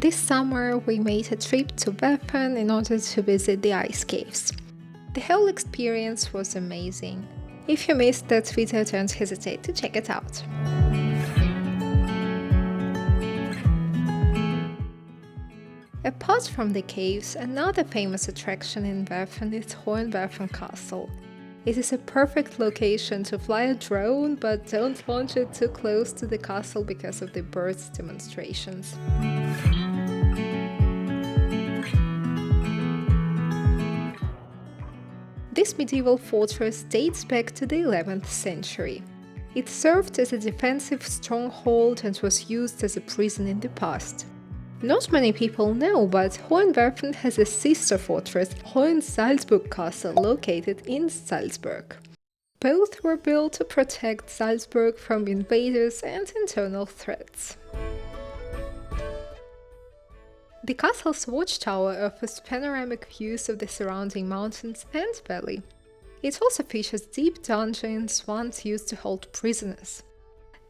This summer we made a trip to Werfen in order to visit the ice caves. The whole experience was amazing. If you missed that video, don't hesitate to check it out. Apart from the caves, another famous attraction in Werfen is Hohenwerfen Castle. It is a perfect location to fly a drone, but don't launch it too close to the castle because of the birds' demonstrations. This medieval fortress dates back to the 11th century. It served as a defensive stronghold and was used as a prison in the past. Not many people know, but Hohenwerfen has a sister fortress, Salzburg Castle, located in Salzburg. Both were built to protect Salzburg from invaders and internal threats. The castle's watchtower offers panoramic views of the surrounding mountains and valley. It also features deep dungeons once used to hold prisoners.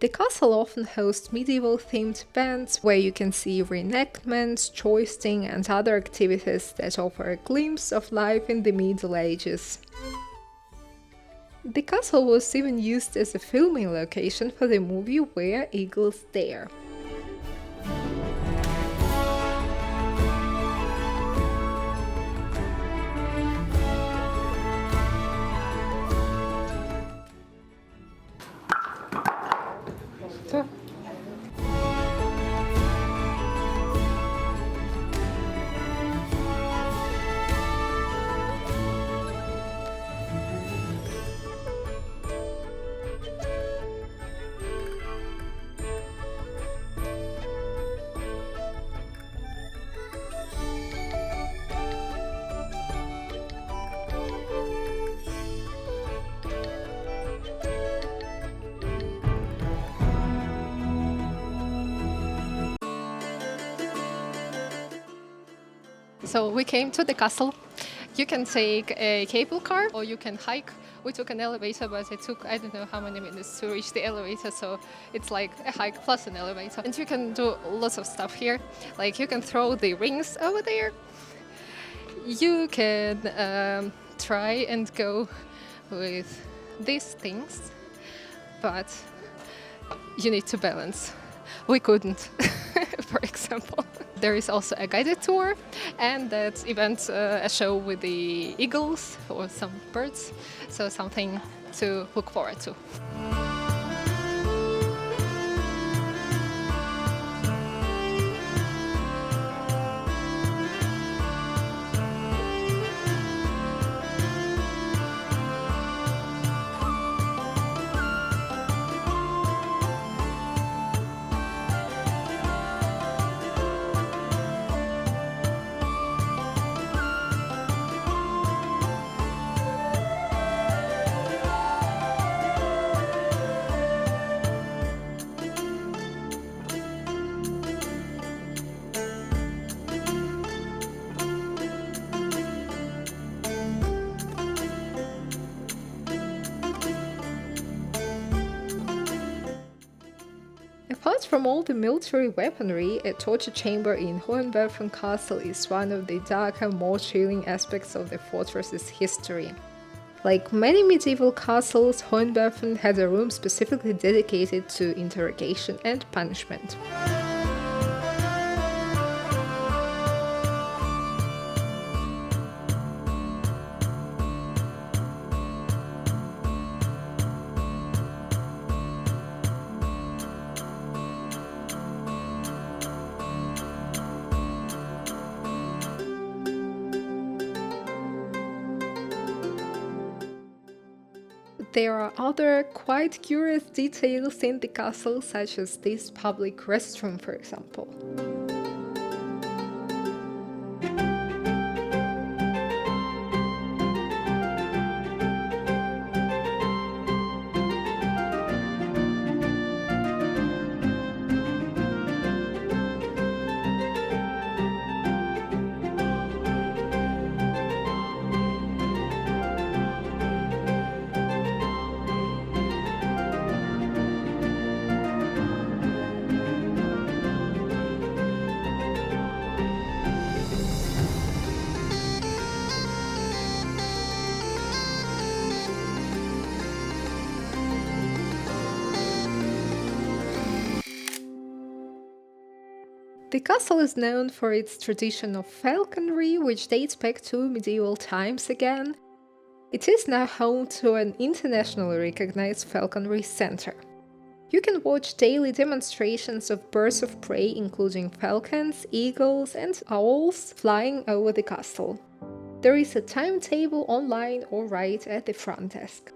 The castle often hosts medieval-themed events where you can see reenactments, jousting and other activities that offer a glimpse of life in the Middle Ages. The castle was even used as a filming location for the movie Where Eagles Dare. So we came to the castle. You can take a cable car or you can hike. We took an elevator, but it took I don't know how many minutes to reach the elevator, so it's like a hike plus an elevator. And you can do lots of stuff here. Like you can throw the rings over there. You can try and go with these things, but you need to balance. We couldn't, for example. There is also a guided tour, and that event a show with the eagles or some birds, so something to look forward to. Apart from all the military weaponry, a torture chamber in Hohenwerfen Castle is one of the darker, more chilling aspects of the fortress's history. Like many medieval castles, Hohenwerfen had a room specifically dedicated to interrogation and punishment. There are other quite curious details in the castle, such as this public restroom, for example. The castle is known for its tradition of falconry, which dates back to medieval times again. It is now home to an internationally recognized falconry center. You can watch daily demonstrations of birds of prey, including falcons, eagles, and owls, flying over the castle. There is a timetable online or right at the front desk.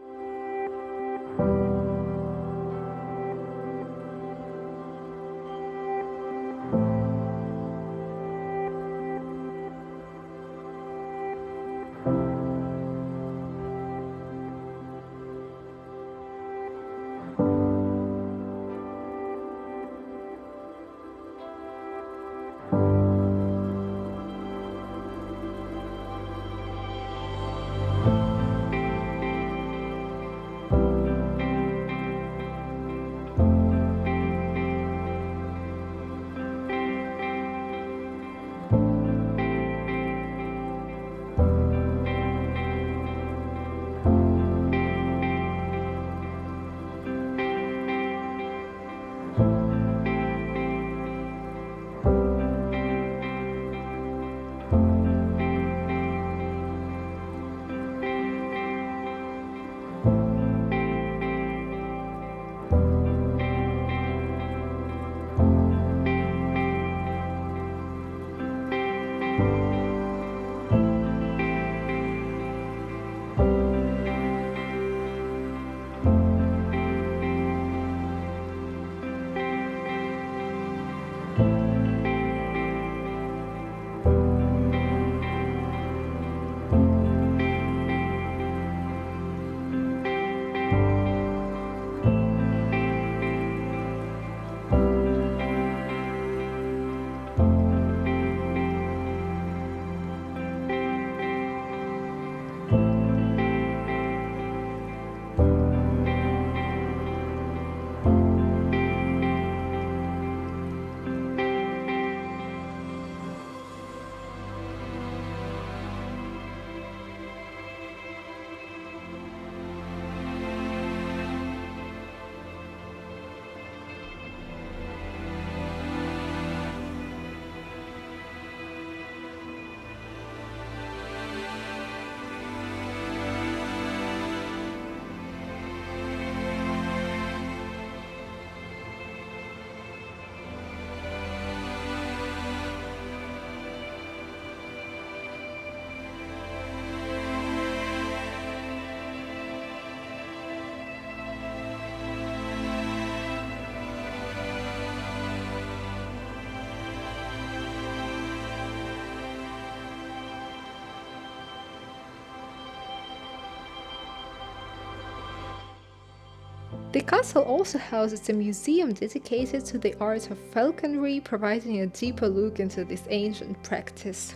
The castle also houses a museum dedicated to the art of falconry, providing a deeper look into this ancient practice.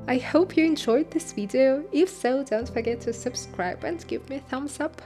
I hope you enjoyed this video. If so, don't forget to subscribe and give me a thumbs up.